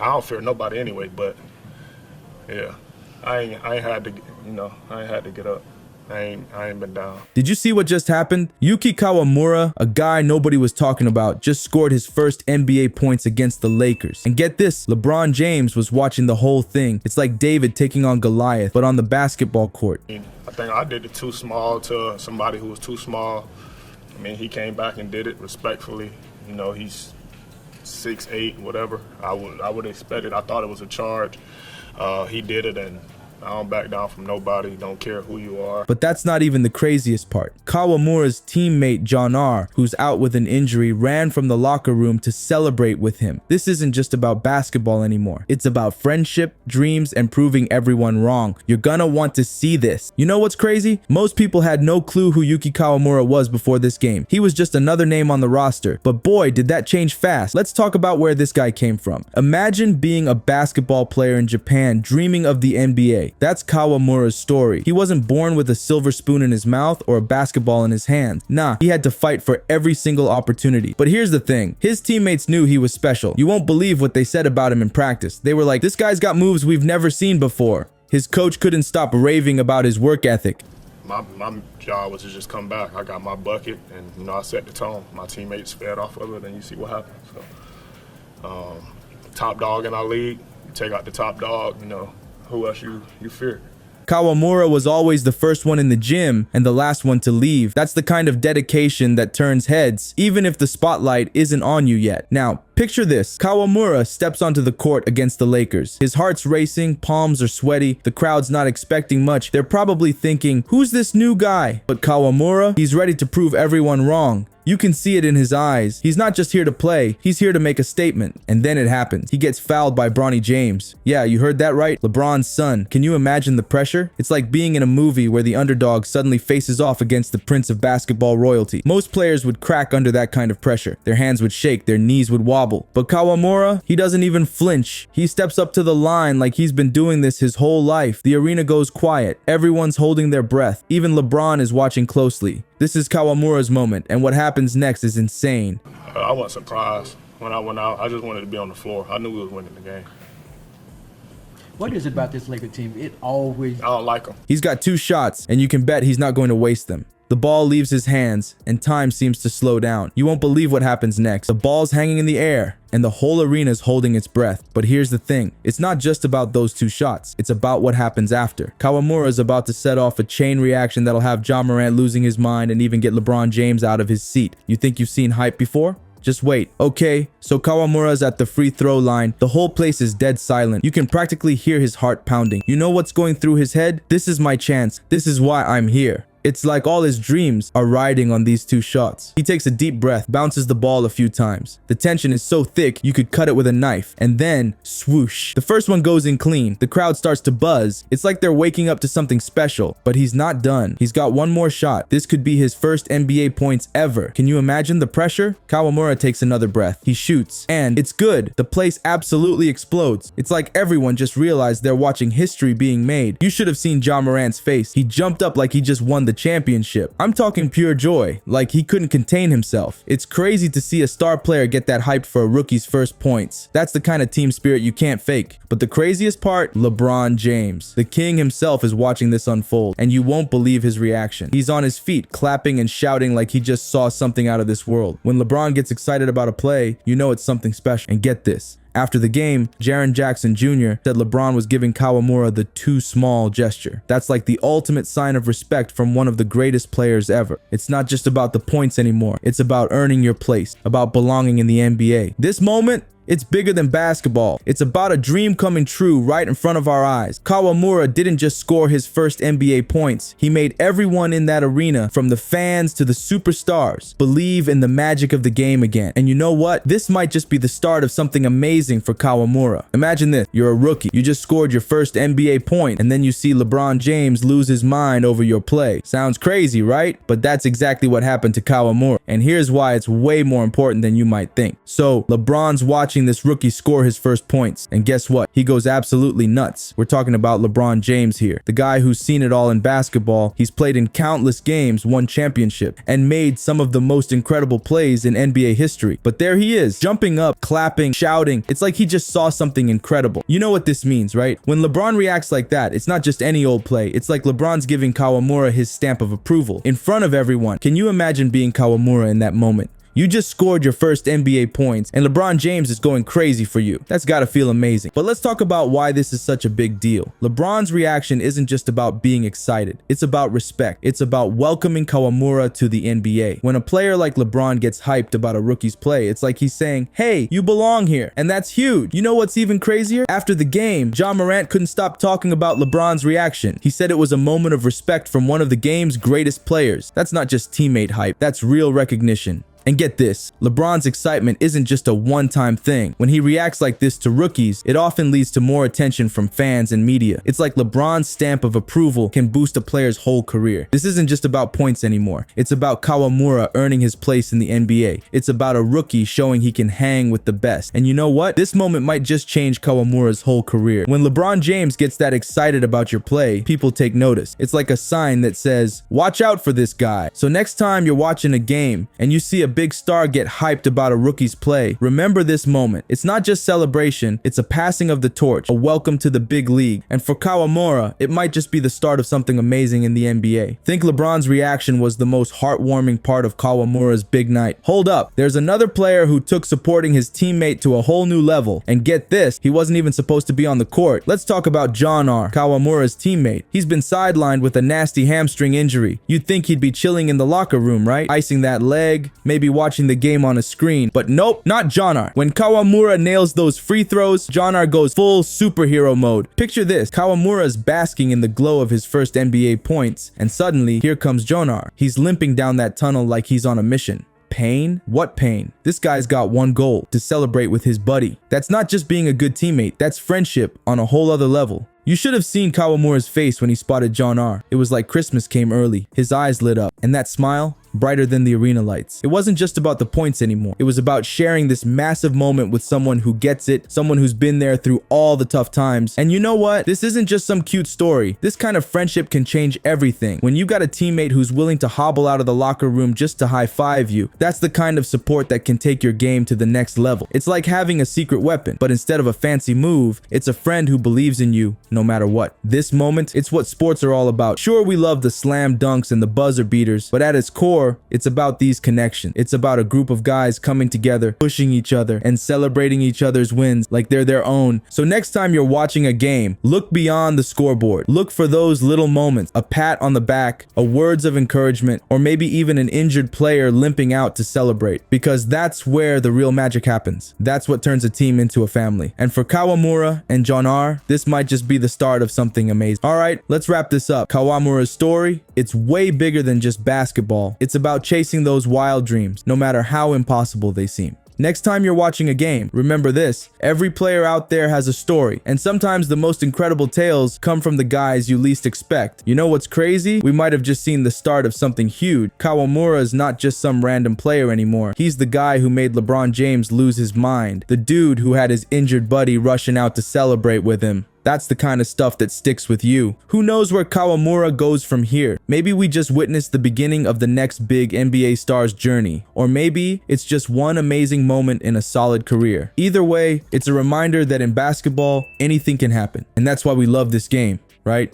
I don't fear nobody anyway, but yeah, I ain't had to, I ain't had to get up. I ain't been down. Did you see what just happened? Yuki Kawamura, a guy nobody was talking about, just scored his first NBA points against the Lakers. And get this, LeBron James was watching the whole thing. It's like David taking on Goliath, but on the basketball court. I think I did it too small to somebody who was too small. I mean, he came back and did it respectfully. He's 6'8", whatever. I would expect it. I thought it was a charge. He did it, and I don't back down from nobody, don't care who you are. But that's not even the craziest part. Kawamura's teammate Johnar, who's out with an injury, ran from the locker room to celebrate with him. This isn't just about basketball anymore. It's about friendship, dreams, and proving everyone wrong. You're gonna want to see this. You know what's crazy? Most people had no clue who Yuki Kawamura was before this game. He was just another name on the roster. But boy, did that change fast. Let's talk about where this guy came from. Imagine being a basketball player in Japan, dreaming of the NBA. That's Kawamura's story. He wasn't born with a silver spoon in his mouth or a basketball in his hand. Nah, he had to fight for every single opportunity. But here's the thing. His teammates knew he was special. You won't believe what they said about him in practice. They were like, this guy's got moves we've never seen before. His coach couldn't stop raving about his work ethic. My job was to just come back. I got my bucket, and I set the tone. My teammates fed off of it, and you see what happened. So, top dog in our league, you take out the top dog, who else you fear? Kawamura was always the first one in the gym and the last one to leave. That's the kind of dedication that turns heads, even if the spotlight isn't on you yet. Now, picture this. Kawamura steps onto the court against the Lakers. His heart's racing, palms are sweaty, the crowd's not expecting much. They're probably thinking, who's this new guy? But Kawamura, he's ready to prove everyone wrong. You can see it in his eyes. He's not just here to play, he's here to make a statement. And then it happens. He gets fouled by LeBron James. Yeah, you heard that right? LeBron's son. Can you imagine the pressure? It's like being in a movie where the underdog suddenly faces off against the prince of basketball royalty. Most players would crack under that kind of pressure. Their hands would shake, their knees would wobble. But Kawamura, he doesn't even flinch. He steps up to the line like he's been doing this his whole life. The arena goes quiet. Everyone's holding their breath. Even LeBron is watching closely. This is Kawamura's moment, and what happens next is insane. I wasn't surprised when I went out. I just wanted to be on the floor. I knew we was winning the game. What is it about this Laker team? I don't like him. He's got 2 shots, and you can bet he's not going to waste them. The ball leaves his hands, and time seems to slow down. You won't believe what happens next. The ball's hanging in the air, and the whole arena is holding its breath. But here's the thing. It's not just about those 2 shots. It's about what happens after. Kawamura is about to set off a chain reaction that'll have John Morant losing his mind and even get LeBron James out of his seat. You think you've seen hype before? Just wait. Okay, so Kawamura's at the free throw line. The whole place is dead silent. You can practically hear his heart pounding. You know what's going through his head? This is my chance. This is why I'm here. It's like all his dreams are riding on these 2 shots. He takes a deep breath, bounces the ball a few times. The tension is so thick, you could cut it with a knife. And then, swoosh. The first one goes in clean. The crowd starts to buzz. It's like they're waking up to something special. But he's not done. He's got one more shot. This could be his first NBA points ever. Can you imagine the pressure? Kawamura takes another breath. He shoots. And it's good. The place absolutely explodes. It's like everyone just realized they're watching history being made. You should have seen John Morant's face. He jumped up like he just won the championship. I'm talking pure joy, like he couldn't contain himself. It's crazy to see a star player get that hyped for a rookie's first points. That's the kind of team spirit you can't fake. But the craziest part, LeBron James. The king himself is watching this unfold, and you won't believe his reaction. He's on his feet, clapping and shouting like he just saw something out of this world. When LeBron gets excited about a play, you know it's something special. And get this. After the game, Jaren Jackson Jr. said LeBron was giving Kawamura the too small gesture. That's like the ultimate sign of respect from one of the greatest players ever. It's not just about the points anymore. It's about earning your place, about belonging in the NBA. This moment, it's bigger than basketball. It's about a dream coming true right in front of our eyes. Kawamura didn't just score his first NBA points. He made everyone in that arena, from the fans to the superstars, believe in the magic of the game again. And you know what? This might just be the start of something amazing for Kawamura. Imagine this. You're a rookie. You just scored your first NBA point, and then you see LeBron James lose his mind over your play. Sounds crazy, right? But that's exactly what happened to Kawamura. And here's why it's way more important than you might think. So LeBron's watching watching this rookie score his first points. And guess what? He goes absolutely nuts. We're talking about LeBron James here. The guy who's seen it all in basketball. He's played in countless games, won championship, and made some of the most incredible plays in NBA history. But there he is, jumping up, clapping, shouting. It's like he just saw something incredible. You know what this means, right? When LeBron reacts like that, it's not just any old play. It's like LeBron's giving Kawamura his stamp of approval in front of everyone. Can you imagine being Kawamura in that moment? You just scored your first NBA points, and LeBron James is going crazy for you. That's gotta feel amazing. But let's talk about why this is such a big deal. LeBron's reaction isn't just about being excited. It's about respect. It's about welcoming Kawamura to the NBA. When a player like LeBron gets hyped about a rookie's play, it's like he's saying, hey, you belong here. And that's huge. You know what's even crazier? After the game, John Morant couldn't stop talking about LeBron's reaction. He said it was a moment of respect from one of the game's greatest players. That's not just teammate hype. That's real recognition. And get this, LeBron's excitement isn't just a one-time thing. When he reacts like this to rookies, it often leads to more attention from fans and media. It's like LeBron's stamp of approval can boost a player's whole career. This isn't just about points anymore. It's about Kawamura earning his place in the NBA. It's about a rookie showing he can hang with the best. And you know what? This moment might just change Kawamura's whole career. When LeBron James gets that excited about your play, people take notice. It's like a sign that says, watch out for this guy. So next time you're watching a game and you see a big star get hyped about a rookie's play, remember this moment. It's not just celebration, it's a passing of the torch, a welcome to the big league. And for Kawamura, it might just be the start of something amazing in the NBA. Think LeBron's reaction was the most heartwarming part of Kawamura's big night. Hold up, there's another player who took supporting his teammate to a whole new level. And get this, he wasn't even supposed to be on the court. Let's talk about Johnar, Kawamura's teammate. He's been sidelined with a nasty hamstring injury. You'd think he'd be chilling in the locker room, right? Icing that leg, maybe watching the game on a screen. But nope, not Johnar. When Kawamura nails those free throws, Johnar goes full superhero mode. Picture this, Kawamura's basking in the glow of his first NBA points, and suddenly, here comes Johnar. He's limping down that tunnel like he's on a mission. Pain? What pain? This guy's got one goal, to celebrate with his buddy. That's not just being a good teammate, that's friendship on a whole other level. You should have seen Kawamura's face when he spotted Johnar. It was like Christmas came early. His eyes lit up, and that smile, brighter than the arena lights. It wasn't just about the points anymore. It was about sharing this massive moment with someone who gets it, someone who's been there through all the tough times. And you know what? This isn't just some cute story. This kind of friendship can change everything. When you got a teammate who's willing to hobble out of the locker room just to high-five you, that's the kind of support that can take your game to the next level. It's like having a secret weapon, but instead of a fancy move, it's a friend who believes in you no matter what. This moment, it's what sports are all about. Sure, we love the slam dunks and the buzzer beaters, but at its core, it's about these connections. It's about a group of guys coming together, pushing each other, and celebrating each other's wins like they're their own. So next time you're watching a game, look beyond the scoreboard. Look for those little moments, a pat on the back, a words of encouragement, or maybe even an injured player limping out to celebrate, because that's where the real magic happens. That's what turns a team into a family. And for Kawamura and Johnar, this might just be the start of something amazing. All right, let's wrap this up. Kawamura's story, it's way bigger than just basketball. It's about chasing those wild dreams, no matter how impossible they seem. Next time you're watching a game, remember this, every player out there has a story, and sometimes the most incredible tales come from the guys you least expect. You know what's crazy? We might have just seen the start of something huge. Kawamura is not just some random player anymore. He's the guy who made LeBron James lose his mind, the dude who had his injured buddy rushing out to celebrate with him. That's the kind of stuff that sticks with you. Who knows where Kawamura goes from here? Maybe we just witnessed the beginning of the next big NBA star's journey. Or maybe it's just one amazing moment in a solid career. Either way, it's a reminder that in basketball, anything can happen. And that's why we love this game, right?